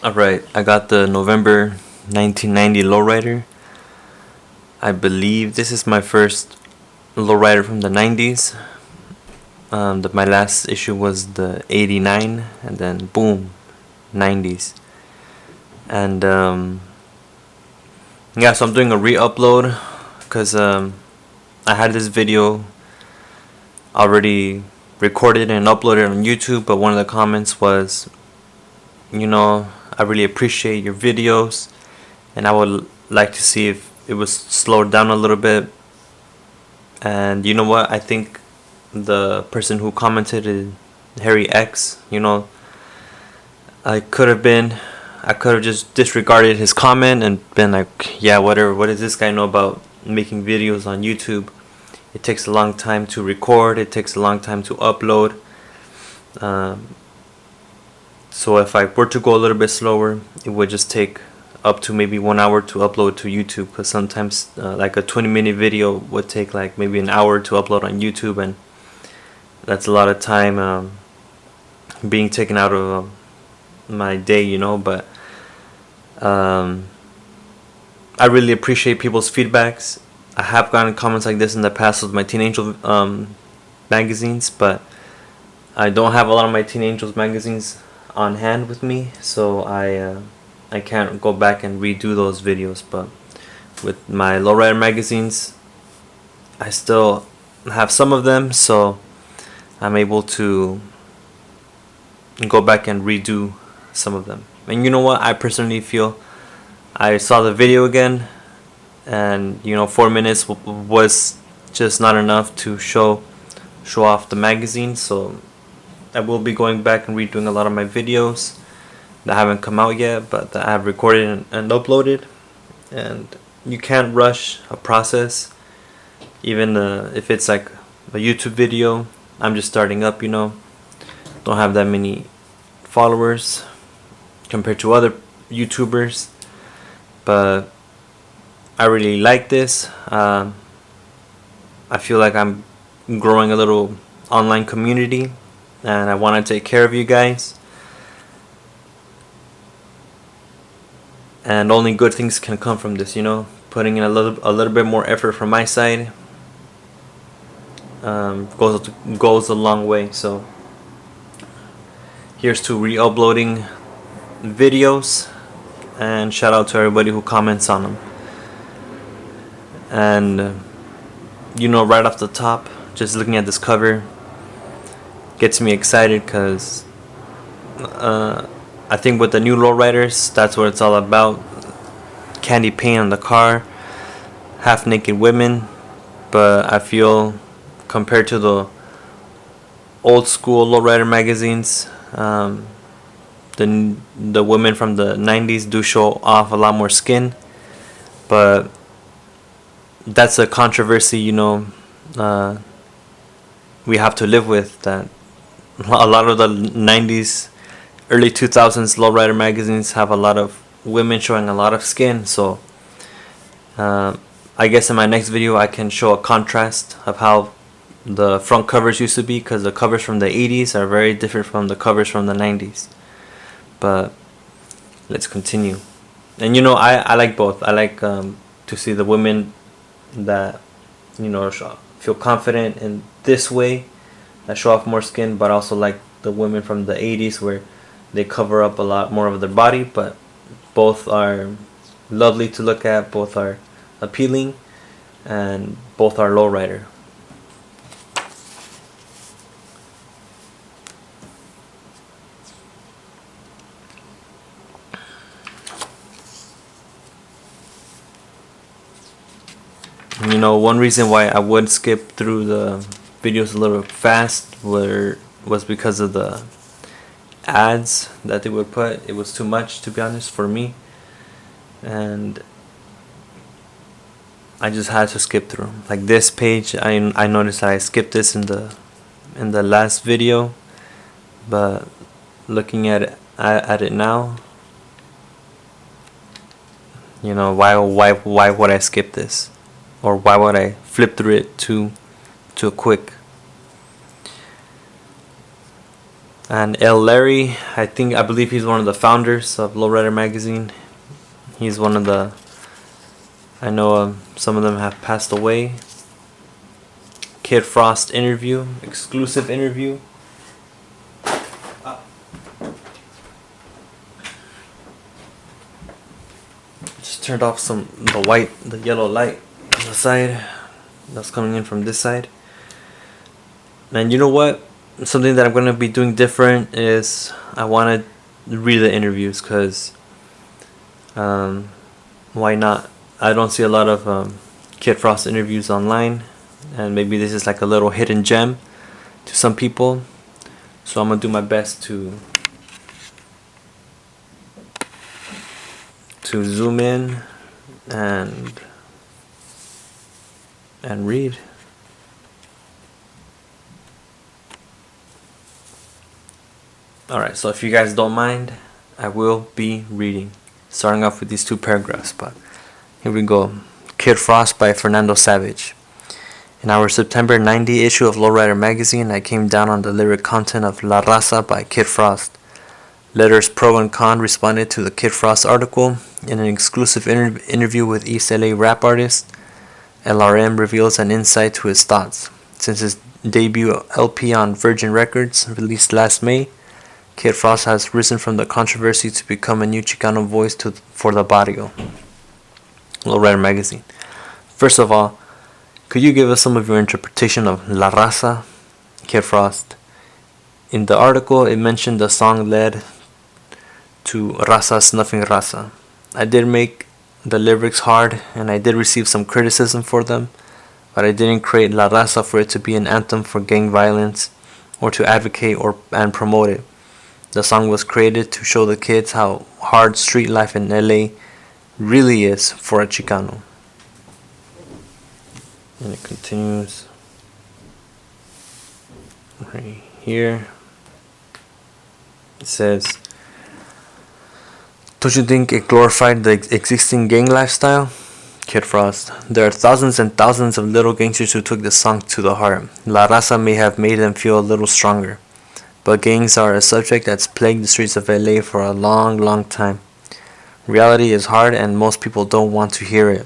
Alright, I got the November 1990 Lowrider. I believe this is my first Lowrider from the 90s. My last issue was the 89, and then boom, 90s. And yeah, so I'm doing a re-upload because I had this video already recorded and uploaded on YouTube, but one of the comments was, I really appreciate your videos, and I would like to see if it was slowed down a little bit. And you know what? I think the person who commented is Harry X. I could have just disregarded his comment and been like, yeah, whatever. What does this guy know about making videos on YouTube? It takes a long time to record. It takes a long time to upload. So if I were to go a little bit slower, it would just take up to maybe 1 hour to upload to YouTube, because sometimes like a 20-minute video would take like maybe an hour to upload on YouTube, and that's a lot of time being taken out of my day, but I really appreciate people's feedbacks. I have gotten comments like this in the past with my Teen Angel magazines, but I don't have a lot of my Teen Angels magazines on hand with me, so I can't go back and redo those videos. But with my Lowrider magazines, I still have some of them, so I'm able to go back and redo some of them. And you know what? I personally feel I saw the video again, and 4 minutes was just not enough to show off the magazine. So I will be going back and redoing a lot of my videos that haven't come out yet, but that I have recorded and uploaded. And you can't rush a process, even if it's like a YouTube video. I'm just starting up, don't have that many followers compared to other YouTubers, but I really like this. I feel like I'm growing a little online community, and I want to take care of you guys, and only good things can come from this. Putting in a little bit more effort from my side goes a long way. So here's to re-uploading videos, and shout out to everybody who comments on them. And right off the top, just looking at this cover gets me excited, because I think with the new Lowriders, that's what it's all about. Candy paint on the car, half naked women. But I feel, compared to the old school Lowrider magazines, the women from the 90s do show off a lot more skin. But that's a controversy, we have to live with. That a lot of the 90s, early 2000s Lowrider magazines have a lot of women showing a lot of skin. So I guess in my next video I can show a contrast of how the front covers used to be, because the covers from the 80s are very different from the covers from the 90s. But let's continue. And I like both. I like to see the women that feel confident in this way, that show off more skin, but also like the women from the 80s where they cover up a lot more of their body. But both are lovely to look at, both are appealing, and both are Lowrider. One reason why I would skip through the videos a little fast was because of the ads that they would put. It was too much, to be honest, for me, and I just had to skip through. Like this page, I noticed that I skipped this in the last video, but looking at it now, why would I skip this? Or why would I flip through it too quick? And El Larry, I believe he's one of the founders of Lowrider magazine. He's one of the, I know some of them have passed away. Kid Frost interview, exclusive interview. Just turned off the yellow light on the side that's coming in from this side. And you know what? Something that I'm going to be doing different is I want to read the interviews, because why not? I don't see a lot of Kid Frost interviews online, and maybe this is like a little hidden gem to some people. So I'm going to do my best to zoom in and read. Alright, so if you guys don't mind, I will be reading, starting off with these two paragraphs. But here we go. Kid Frost by Fernando Savage. In our September 90 issue of Lowrider magazine, I came down on the lyric content of La Raza by Kid Frost. Letters pro and con responded to the Kid Frost article. In an exclusive interview with East LA rap artist, LRM reveals an insight to his thoughts. Since his debut LP on Virgin Records, released last May, Kid Frost has risen from the controversy to become a new Chicano voice for the barrio. Lowrider magazine. First of all, could you give us some of your interpretation of La Raza, Kid Frost? In the article, it mentioned the song led to Raza Snuffing Raza. I did make the lyrics hard, and I did receive some criticism for them, but I didn't create La Raza for it to be an anthem for gang violence or to advocate and promote it. The song was created to show the kids how hard street life in LA really is for a Chicano. And it continues right here. It says, don't you think it glorified the existing gang lifestyle? Kid Frost. There are thousands and thousands of little gangsters who took the song to the heart. La Raza may have made them feel a little stronger. But gangs are a subject that's plagued the streets of LA for a long, long time. Reality is hard and most people don't want to hear it.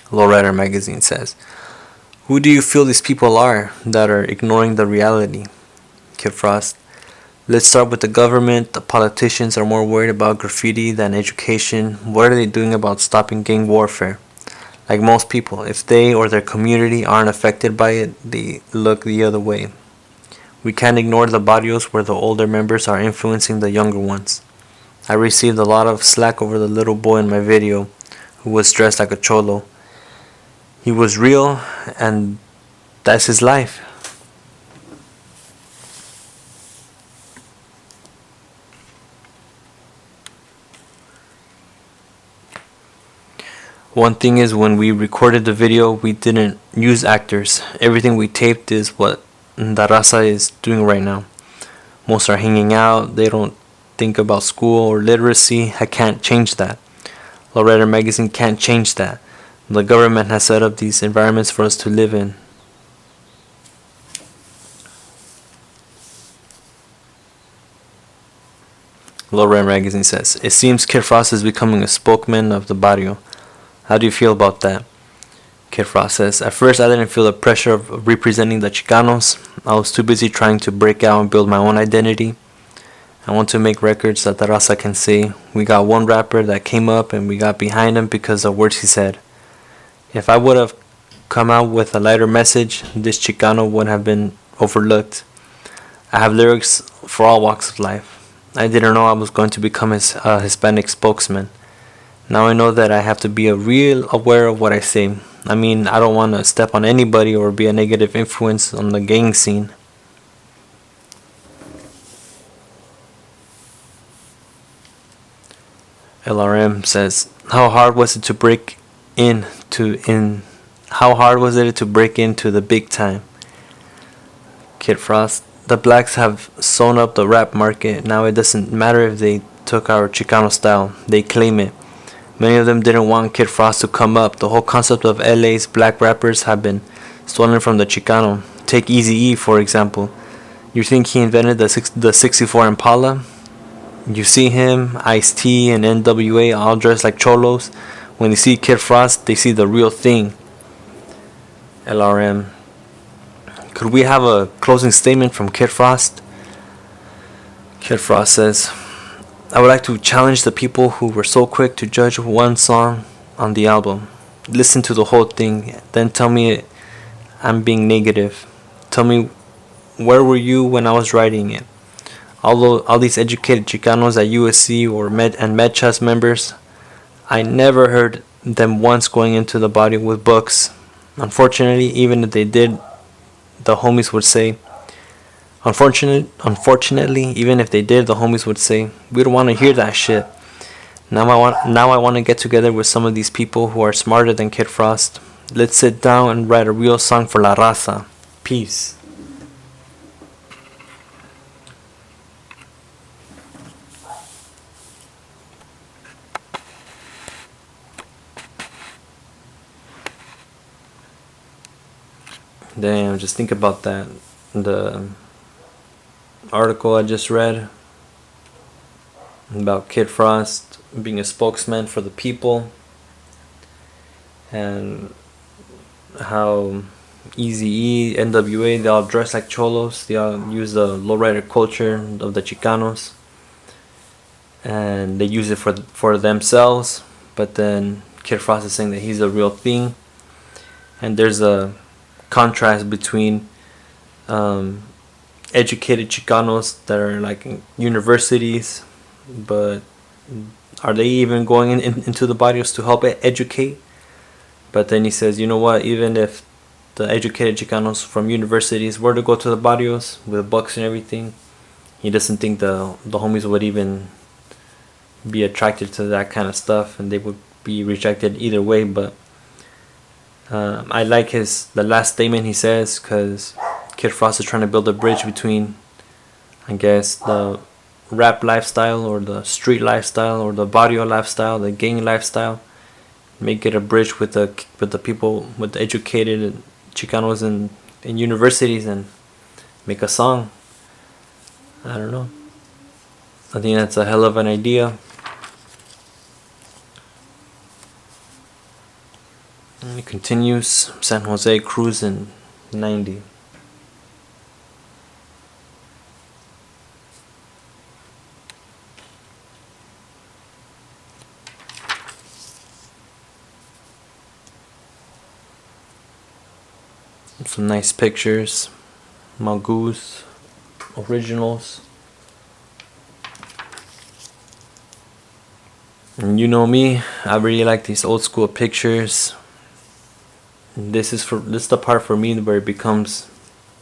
Lowrider magazine says, who do you feel these people are that are ignoring the reality? Kid Frost. Let's start with the government. The politicians are more worried about graffiti than education. What are they doing about stopping gang warfare? Like most people, if they or their community aren't affected by it, they look the other way. We can't ignore the barrios where the older members are influencing the younger ones. I received a lot of slack over the little boy in my video who was dressed like a cholo. He was real, and that's his life. One thing is, when we recorded the video, we didn't use actors. Everything we taped is what La Raza is doing right now. Most are hanging out. They don't think about school or literacy. I can't change that. Lowrider magazine can't change that. The government has set up these environments for us to live in. Lowrider magazine says, it seems Kid Frost is becoming a spokesman of the barrio. How do you feel about that? Kid Frost says, at first I didn't feel the pressure of representing the Chicanos. I was too busy trying to break out and build my own identity. I want to make records that the Raza can say, we got one rapper that came up and we got behind him because of words he said. If I would have come out with a lighter message, this Chicano would have been overlooked. I have lyrics for all walks of life. I didn't know I was going to become a Hispanic spokesman. Now I know that I have to be real aware of what I say. I mean, I don't want to step on anybody or be a negative influence on the gang scene. LRM says, how hard was it to break into the big time? Kid Frost, the blacks have sewn up the rap market. Now it doesn't matter if they took our Chicano style, they claim it. Many of them didn't want Kid Frost to come up. The whole concept of LA's black rappers have been stolen from the Chicano. Take Eazy-E for example. You think he invented the 64 Impala? You see him, Ice-T, and NWA all dressed like cholos. When they see Kid Frost, they see the real thing. LRM. Could we have a closing statement from Kid Frost? Kid Frost says, I would like to challenge the people who were so quick to judge one song on the album. Listen to the whole thing, then tell me I'm being negative. Tell me, where were you when I was writing it? All these educated Chicanos at USC or MedChas members, I never heard them once going into the body with books. Unfortunately, even if they did, the homies would say, Unfortunately, even if they did, the homies would say, we don't want to hear that shit. Now I want to get together with some of these people who are smarter than Kid Frost. Let's sit down and write a real song for La Raza. Peace. Damn, just think about that. The article I just read about Kid Frost being a spokesman for the people, and how Eazy-E, NWA, they all dress like cholos. They all use the lowrider culture of the Chicanos, and they use it for themselves. But then Kid Frost is saying that he's a real thing, and there's a contrast between educated Chicanos that are like in universities, but are they even going into the barrios to help educate? But then he says, you know what, even if the educated Chicanos from universities were to go to the barrios with books and everything, he doesn't think the homies would even be attracted to that kind of stuff, and they would be rejected either way. But I like the last statement he says, because Kid Frost is trying to build a bridge between, I guess, the rap lifestyle or the street lifestyle or the barrio lifestyle, the gang lifestyle. Make it a bridge with the people, with the educated Chicanos in universities, and make a song. I don't know. I think that's a hell of an idea. And it continues. San Jose cruising 90. Some nice pictures. Malgoose originals. And you know me, I really like these old school pictures. This is the part for me where it becomes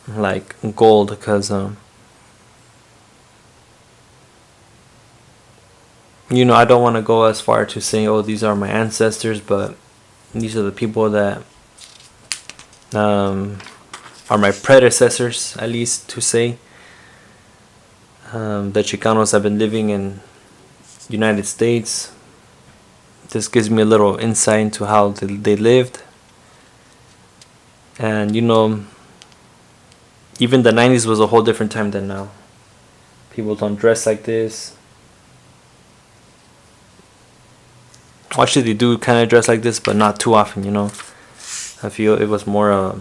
like gold, because I don't want to go as far to say, oh, these are my ancestors, but these are the people that are my predecessors, at least to say. The Chicanos have been living in United States. This gives me a little insight into how they lived. And even the 90s was a whole different time than now. People don't dress like this. Actually, they do kind of dress like this, but not too often, I feel it was more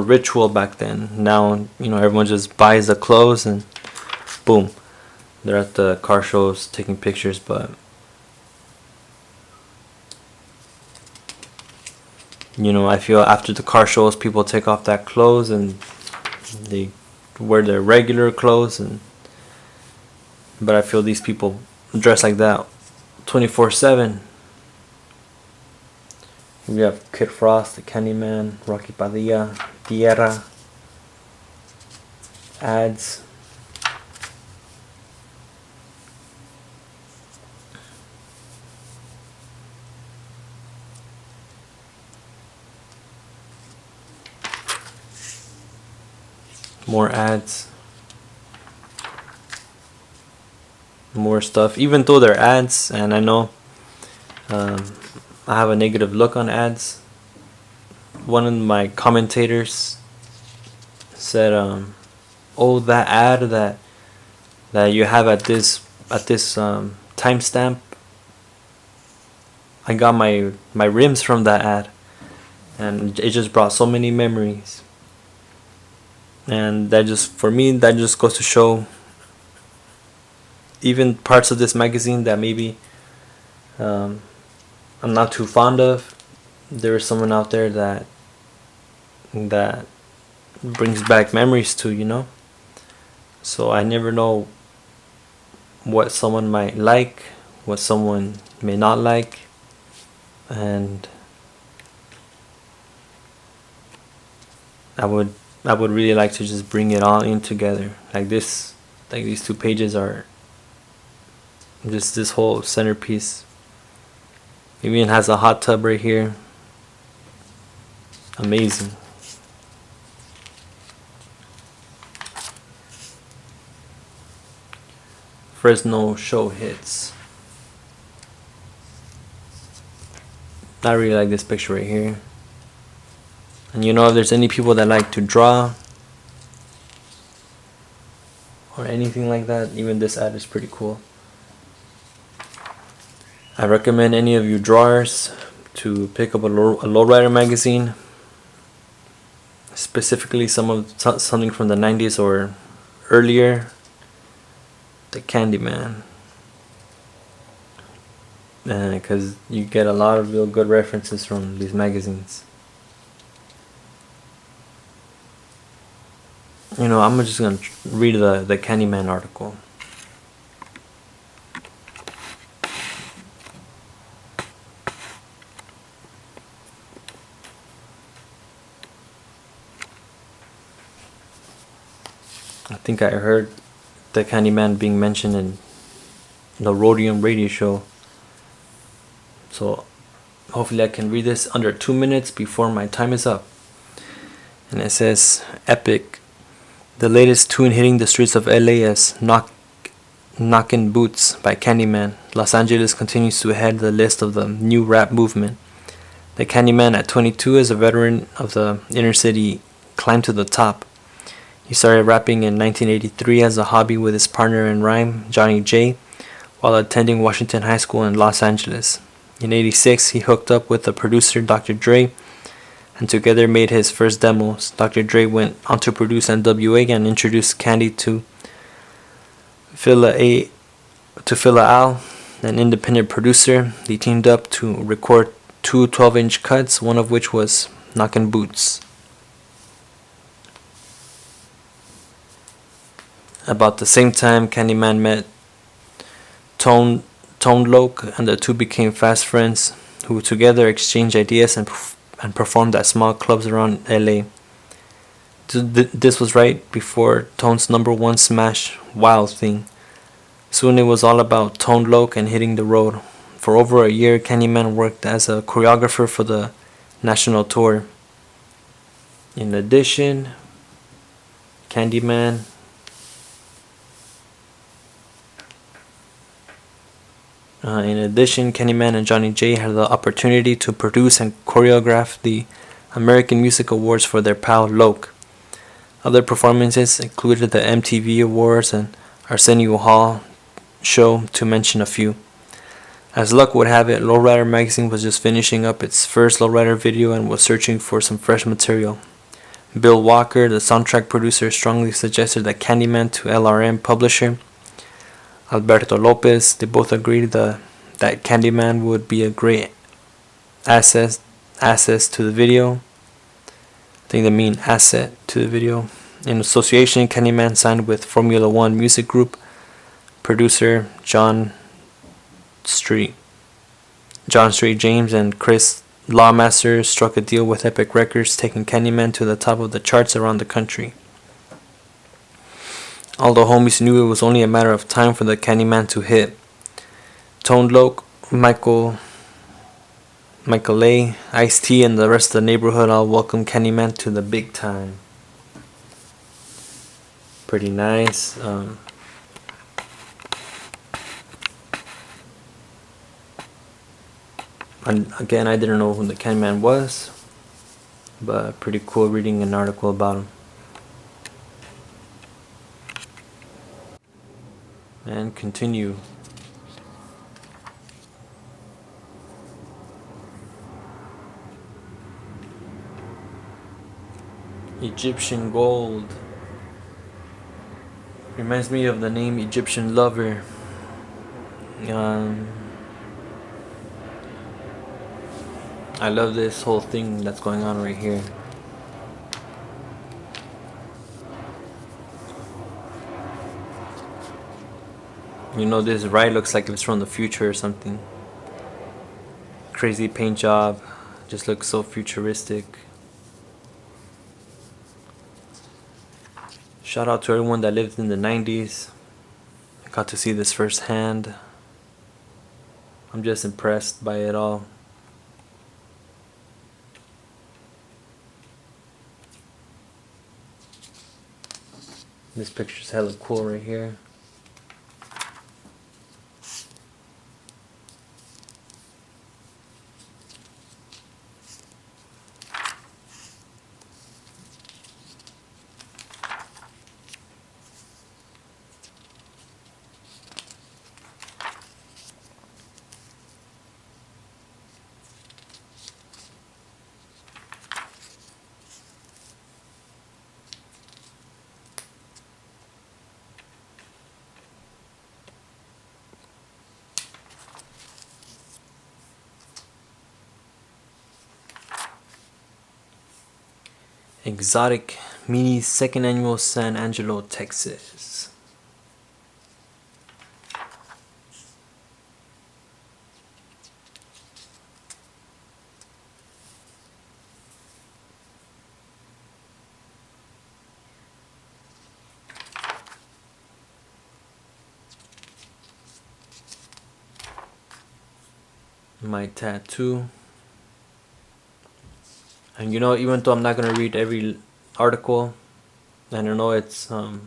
ritual back then. Now, everyone just buys the clothes and boom, they're at the car shows taking pictures. But I feel after the car shows, people take off that clothes and they wear their regular clothes, but I feel these people dress like that 24/7. We have Kid Frost, the Candyman, Rocky Padilla, Tierra, ads. More ads. More stuff. Even though they're ads, and I know I have a negative look on ads. One of my commentators said, "Oh, that ad that you have at this timestamp. I got my rims from that ad, and it just brought so many memories." And that just, for me, that just goes to show, even parts of this magazine that maybe um, I'm not too fond of, there is someone out there that brings back memories to, So I never know what someone might like, what someone may not like, and I would really like to just bring it all in together. Like this, like these 2 pages are just this whole centerpiece. It even has a hot tub right here. Amazing. Fresno show hits. I really like this picture right here. And if there's any people that like to draw or anything like that, even this ad is pretty cool. I recommend any of you drawers to pick up a Lowrider magazine, specifically something from the 90s or earlier. The Candyman, because you get a lot of real good references from these magazines. I'm just gonna read the Candyman article. I think I heard the Candyman being mentioned in the Rhodium radio show, so hopefully I can read this under 2 minutes before my time is up. And it says, "Epic. The latest tune hitting the streets of LA is Knockin' Boots by Candyman. Los Angeles continues to head the list of the new rap movement. The Candyman, at 22, is a veteran of the inner city, climbed to the top. He started rapping in 1983 as a hobby with his partner in rhyme, Johnny J, while attending Washington High School in Los Angeles. In 86, he hooked up with the producer Dr. Dre, and together made his first demos. Dr. Dre went on to produce NWA and introduced Candy to Phila Al, an independent producer. They teamed up to record 2 12-inch cuts, one of which was Knockin' Boots. About the same time, Candyman met Tone Loc, and the two became fast friends, who together exchanged ideas and performed at small clubs around LA. This was right before Tone's #1 smash, Wild Thing. Soon it was all about Tone Loc and hitting the road. For over a year, Candyman worked as a choreographer for the national tour. In addition, Candyman and Johnny J had the opportunity to produce and choreograph the American Music Awards for their pal Loc. Other performances included the MTV Awards and Arsenio Hall show, to mention a few. As luck would have it, Lowrider magazine was just finishing up its first Lowrider video and was searching for some fresh material. Bill Walker, the soundtrack producer, strongly suggested that Candyman to LRM publisher Alberto Lopez. They both agreed that Candyman would be a great asset to the video. I think they mean asset to the video. In association, Candyman signed with Formula One Music Group. Producer John Street James and Chris Lawmaster struck a deal with Epic Records, taking Candyman to the top of the charts around the country. All the homies knew it was only a matter of time for the Candyman to hit. Tone Loc, Michael A, Ice-T, and the rest of the neighborhood all welcomed Candyman to the big time. Pretty nice. And again, I didn't know who the Candyman was, but pretty cool reading an article about him. and continue. Egyptian gold. Reminds me of the name Egyptian lover. Um, I love this whole thing that's going on right here. You know, this ride looks like it's from the future or something. Crazy paint job. Just looks so futuristic. Shout out to everyone that lived in the 90s. I got to see this firsthand. I'm just impressed by it all. This picture's hella cool right here. Exotic Mini second annual San Angelo, Texas. My tattoo. And you know, even though I'm not gonna read every article, and I know it's I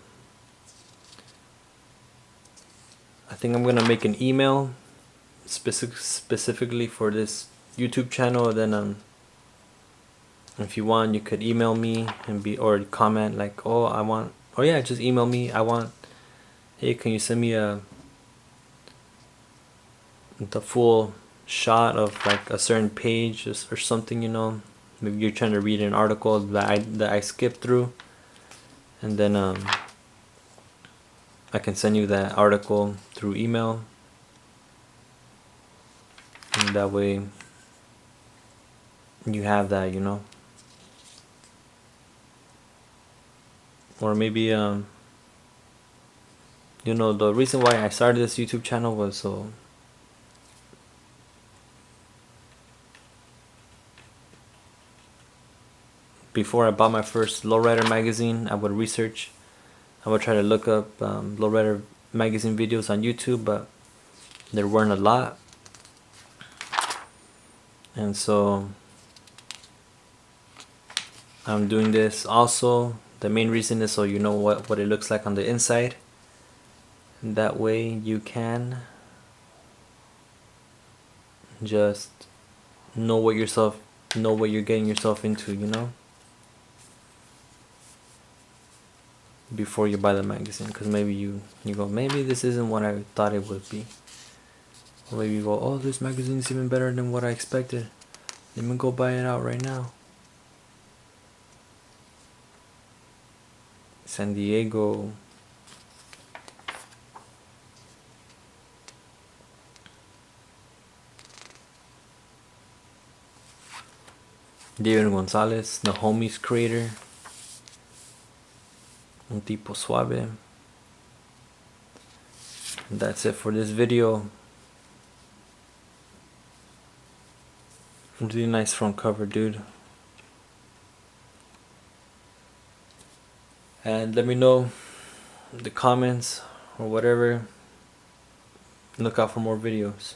think I'm gonna make an email specifically for this YouTube channel. Then if you want, you could email me and or comment like, oh, I want, oh yeah, just email me. I want, hey, can you send me the full shot of like a certain page or something, you know? Maybe you're trying to read an article that I skipped through, and then I can send you that article through email, and that way you have that, you know. Or maybe you know, the reason why I started this YouTube channel was so before I bought my first Lowrider magazine, I would research. I would try to look up Lowrider magazine videos on YouTube, but there weren't a lot. And so I'm doing this also. The main reason is so you know what it looks like on the inside. And that way you can just know what you're getting yourself into, you know, before you buy the magazine. Because maybe you go, maybe this isn't what I thought it would be. Or maybe you go, oh, this magazine is even better than what I expected. Let me go buy it out right now. San Diego. David Gonzalez, the Homies creator. Un tipo suave. And that's it for this video. Really nice front cover, dude. And let me know in the comments or whatever. Look out for more videos.